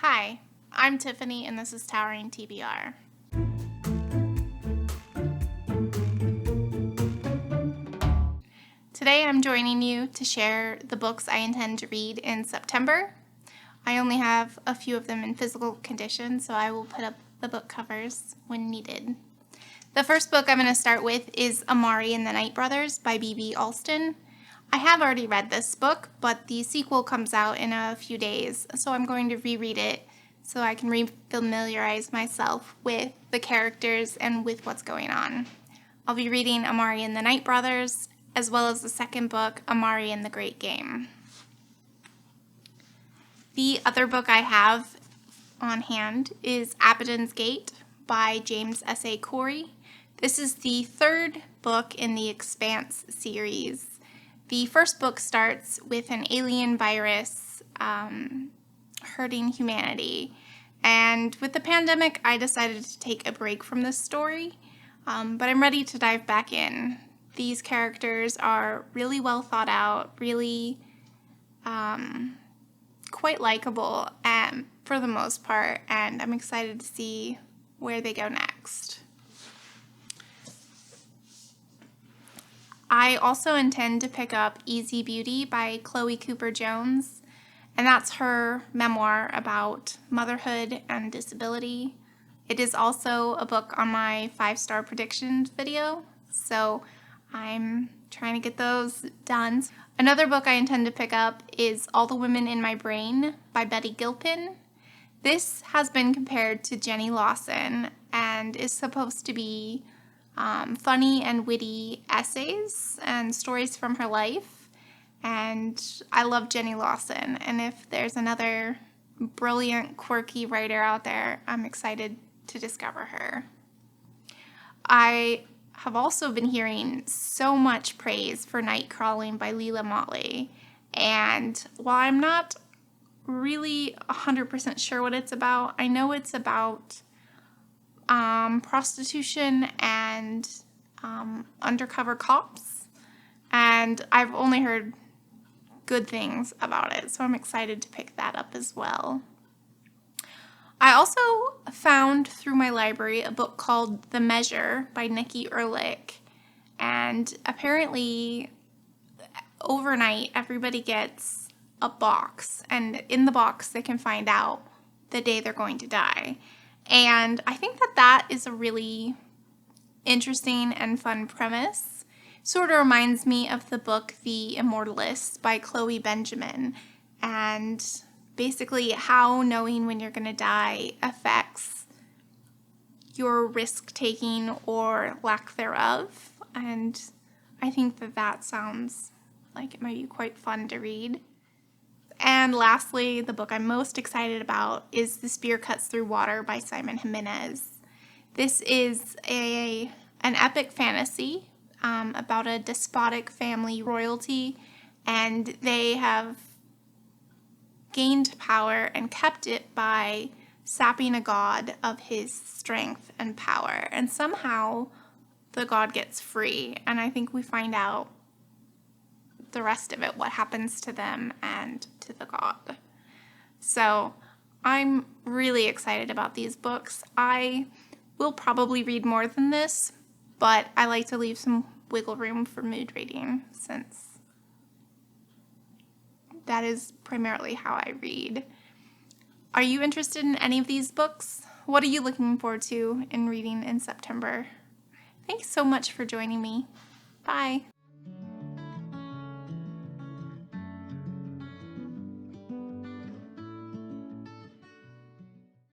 Hi, I'm Tiffany and this is Towering TBR. Today I'm joining you to share the books I intend to read in September. I only have a few of them in physical condition, so I will put up the book covers when needed. The first book I'm going to start with is Amari and the Night Brothers by B.B. Alston. I have already read this book, but the sequel comes out in a few days, so I'm going to reread it so I can re-familiarize myself with the characters and with what's going on. I'll be reading Amari and the Night Brothers, as well as the second book, Amari and the Great Game. The other book I have on hand is Abedins Gate by James S.A. Corey. This is the third book in the Expanse series. The first book starts with an alien virus hurting humanity. And with the pandemic, I decided to take a break from this story, but I'm ready to dive back in. These characters are really well thought out, really quite likable for the most part, and I'm excited to see where they go next. I also intend to pick up Easy Beauty by Chloe Cooper Jones, and that's her memoir about motherhood and disability. It is also a book on my 5-star predictions video, so I'm trying to get those done. Another book I intend to pick up is All the Women in My Brain by Betty Gilpin. This has been compared to Jenny Lawson and is supposed to be funny and witty essays and stories from her life. And I love Jenny Lawson, and if there's another brilliant, quirky writer out there, I'm excited to discover her. I have also been hearing so much praise for Night Crawling by Leila Motley, and while I'm not really 100% sure what it's about, I know it's about prostitution and undercover cops, and I've only heard good things about it, so I'm excited to pick that up as well. I also found through my library a book called The Measure by Nikki Erlich, and apparently overnight everybody gets a box, and in the box they can find out the day they're going to die. And I think that is a really interesting and fun premise. Sort of reminds me of the book The Immortalist by Chloe Benjamin, and basically how knowing when you're going to die affects your risk-taking or lack thereof. And I think that sounds like it might be quite fun to read. And lastly, the book I'm most excited about is The Spear Cuts Through Water by Simon Jimenez. This is an epic fantasy about a despotic family royalty, and they have gained power and kept it by sapping a god of his strength and power. And somehow the god gets free, and I think we find out the rest of it, what happens to them and to the god. So I'm really excited about these books. I will probably read more than this, but I like to leave some wiggle room for mood reading, since that is primarily how I read. Are you interested in any of these books? What are you looking forward to in reading in September? Thanks so much for joining me. Bye.